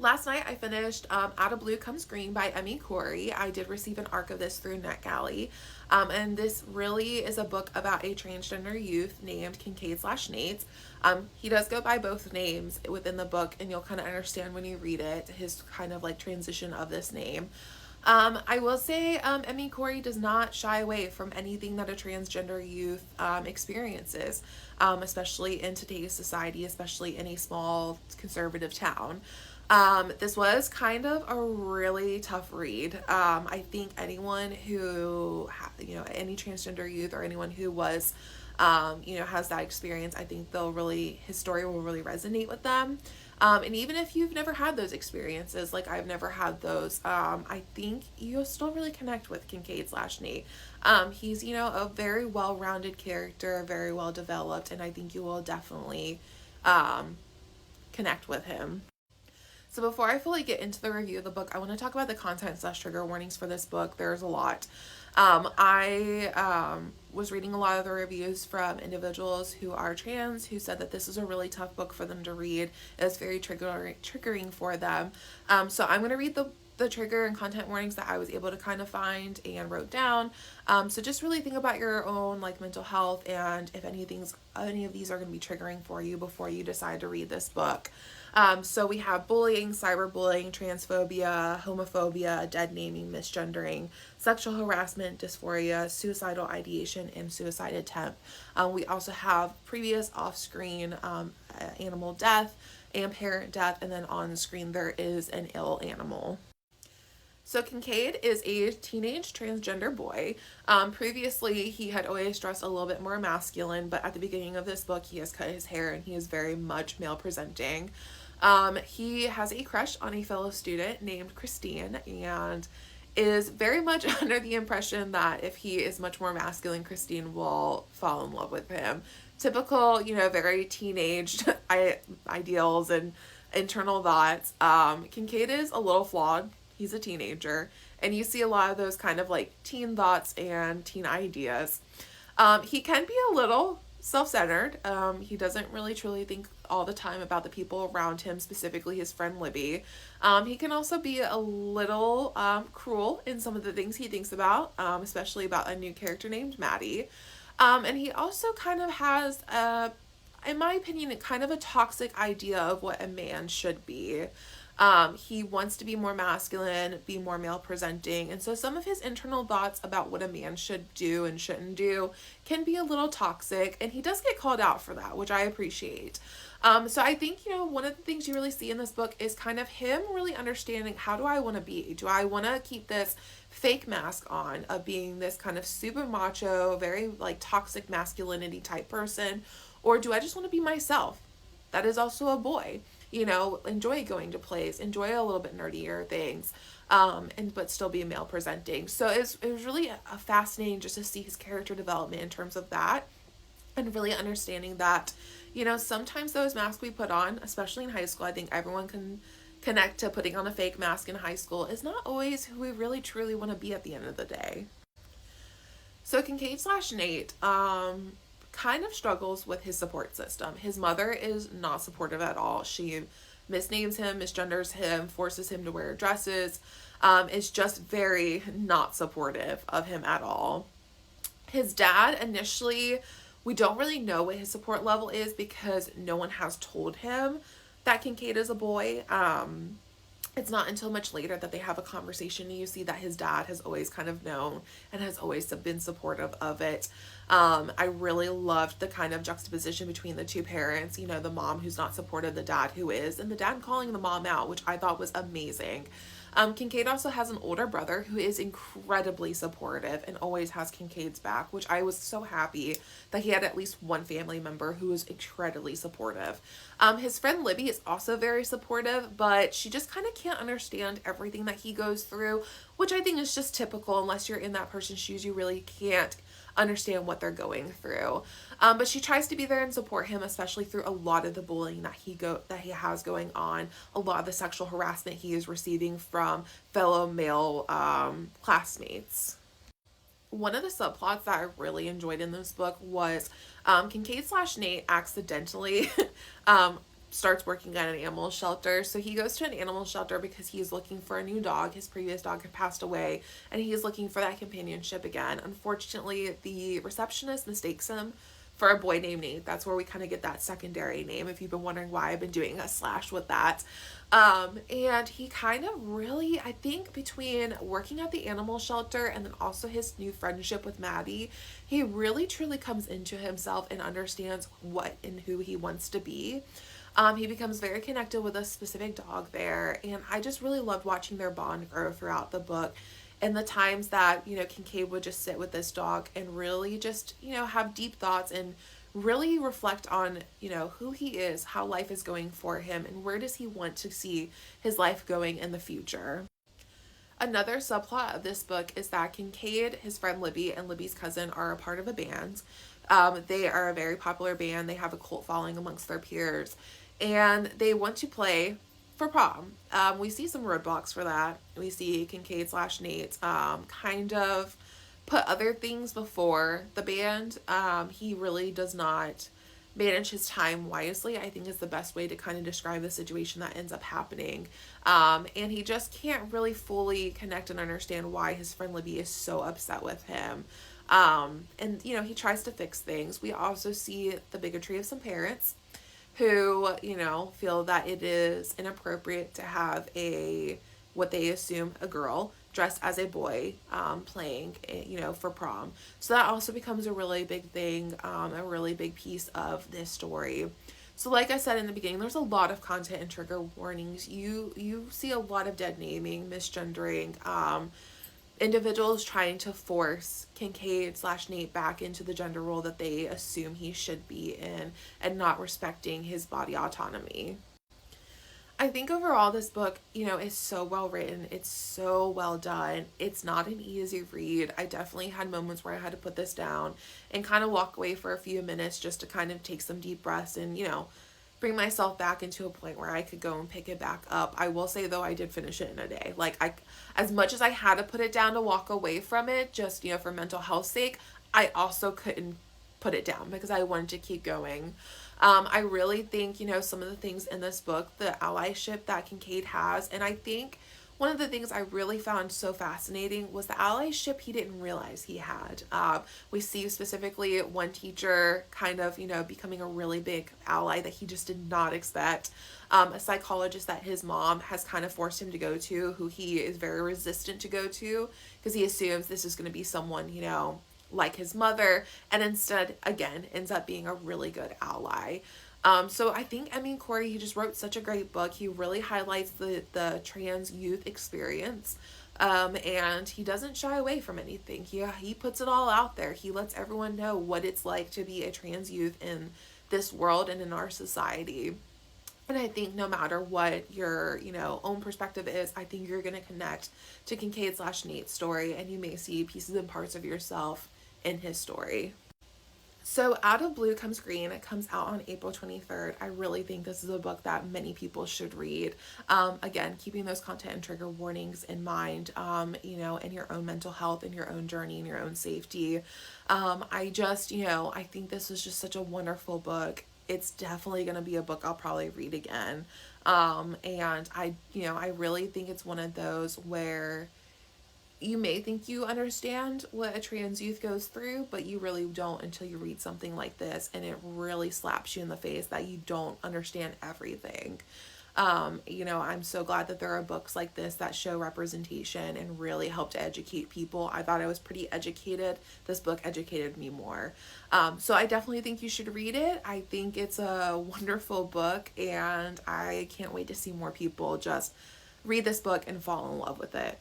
Last night I finished Out of Blue Comes Green by Emmy Corey. I did receive an arc of this through NetGalley. And this really is a book about a transgender youth named Kincaid slash Nate. He does go by both names within the book, and you'll kind of understand when you read it, his kind of like transition of this name. I will say Emmy Corey does not shy away from anything that a transgender youth experiences, especially in today's society, especially in a small conservative town. This was kind of a really tough read. I think anyone who, any transgender youth or anyone who was, has that experience, I think his story will really resonate with them. And even if you've never had those experiences, like I've never had those, I think you'll still really connect with Kincaid slash Nate. He's, a very well-rounded character, very well developed, and I think you will definitely connect with him. So before I fully get into the review of the book, I want to talk about the content slash trigger warnings for this book. There's a lot. I was reading a lot of the reviews from individuals who are trans who said that this is a really tough book for them to read. It's very triggering for them. So I'm going to read the trigger and content warnings that I was able to kind of find and wrote down. So just really think about your own like mental health and if any of these are going to be triggering for you before you decide to read this book. So we have bullying, cyberbullying, transphobia, homophobia, dead naming, misgendering, sexual harassment, dysphoria, suicidal ideation, and suicide attempt. We also have previous off-screen animal death and parent death, and then on screen there is an ill animal. So Kincaid is a teenage transgender boy. Previously, he had always dressed a little bit more masculine, but at the beginning of this book, he has cut his hair and he is very much male presenting. He has a crush on a fellow student named Christine and is very much under the impression that if he is much more masculine, Christine will fall in love with him. Typical, very teenage ideals and internal thoughts. Kincaid is a little flawed. He's a teenager, and you see a lot of those kind of like teen thoughts and teen ideas. He can be a little self-centered. He doesn't really truly think all the time about the people around him, specifically his friend Libby. He can also be a little cruel in some of the things he thinks about, especially about a new character named Maddie. And he also kind of has, in my opinion, kind of a toxic idea of what a man should be. He wants to be more masculine, be more male presenting. And so some of his internal thoughts about what a man should do and shouldn't do can be a little toxic. And he does get called out for that, which I appreciate. So I think, one of the things you really see in this book is kind of him really understanding, how do I want to be? Do I want to keep this fake mask on of being this kind of super macho, very like toxic masculinity type person? Or do I just want to be myself? That is also a boy. Enjoy going to plays, enjoy a little bit nerdier things, but still be male presenting. So it was really a fascinating just to see his character development in terms of that, and really understanding that, sometimes those masks we put on, especially in high school, I think everyone can connect to putting on a fake mask in high school, is not always who we really truly want to be at the end of the day. So Kincaid slash Nate, kind of struggles with his support system. His mother is not supportive at all. She misnames him, misgenders him, forces him to wear dresses, is just very not supportive of him at all. His dad, initially, we don't really know what his support level is because no one has told him that Kincaid is a boy. It's not until much later that they have a conversation and you see that his dad has always kind of known and has always been supportive of it. I really loved the kind of juxtaposition between the two parents, the mom who's not supportive, the dad who is, and the dad calling the mom out, which I thought was amazing. Kincaid also has an older brother who is incredibly supportive and always has Kincaid's back, which I was so happy that he had at least one family member who was incredibly supportive. His friend Libby is also very supportive, but she just kind of can't understand everything that he goes through, which I think is just typical. Unless you're in that person's shoes, you really can't understand what they're going through. But she tries to be there and support him, especially through a lot of the bullying that he has going on, a lot of the sexual harassment he is receiving from fellow male classmates. One of the subplots that I really enjoyed in this book was Kincaid slash Nate accidentally starts working at an animal shelter. So he goes to an animal shelter because he's looking for a new dog. His previous dog had passed away and he's looking for that companionship again. Unfortunately, the receptionist mistakes him for a boy named Nate. That's where we kind of get that secondary name, if you've been wondering why I've been doing a slash with that. And he kind of really, I think between working at the animal shelter and then also his new friendship with Maddie, he really truly comes into himself and understands what and who he wants to be. He becomes very connected with a specific dog there, and I just really loved watching their bond grow throughout the book. And the times that, Kincaid would just sit with this dog and really just, have deep thoughts and really reflect on, who he is, how life is going for him, and where does he want to see his life going in the future. Another subplot of this book is that Kincaid, his friend Libby, and Libby's cousin are a part of a band. They are a very popular band. They have a cult following amongst their peers, and they want to play for prom. We see some roadblocks for that. We see Kincaid slash Nate kind of put other things before the band. He really does not manage his time wisely, I think is the best way to kind of describe the situation that ends up happening. And he just can't really fully connect and understand why his friend Libby is so upset with him. And he tries to fix things. We also see the bigotry of some parents who, feel that it is inappropriate to have what they assume a girl dressed as a boy, playing, for prom. So that also becomes a really big thing, a really big piece of this story. So like I said in the beginning, there's a lot of content and trigger warnings. You see a lot of dead naming, misgendering, individuals trying to force Kincaid slash Nate back into the gender role that they assume he should be in and not respecting his body autonomy. I think overall this book, is so well written. It's so well done. It's not an easy read. I definitely had moments where I had to put this down and kind of walk away for a few minutes just to kind of take some deep breaths and, bring myself back into a point where I could go and pick it back up. I will say though, I did finish it in a day. As much as I had to put it down to walk away from it, just, for mental health sake, I also couldn't put it down because I wanted to keep going. I really think, some of the things in this book, the allyship that Kincaid has, and I think one of the things I really found so fascinating was the allyship he didn't realize he had. We see specifically one teacher kind of, becoming a really big ally that he just did not expect. A psychologist that his mom has kind of forced him to go to, who he is very resistant to go to because he assumes this is going to be someone, like his mother, and instead, again, ends up being a really good ally. So I think Corey, he just wrote such a great book. He really highlights the trans youth experience. And he doesn't shy away from anything. He puts it all out there. He lets everyone know what it's like to be a trans youth in this world and in our society. And I think no matter what your, own perspective is, I think you're going to connect to Kincaid slash Nate's story, and you may see pieces and parts of yourself in his story. So Out of Blue Comes Green. It comes out on April 23rd. I really think this is a book that many people should read. Again, keeping those content and trigger warnings in mind, and your own mental health and your own journey and your own safety. I just, I think this was just such a wonderful book. It's definitely going to be a book I'll probably read again. And I really think it's one of those where you may think you understand what a trans youth goes through, but you really don't until you read something like this, and it really slaps you in the face that you don't understand everything. I'm so glad that there are books like this that show representation and really help to educate people. I thought I was pretty educated. This book educated me more. So I definitely think you should read it. I think it's a wonderful book, and I can't wait to see more people just read this book and fall in love with it.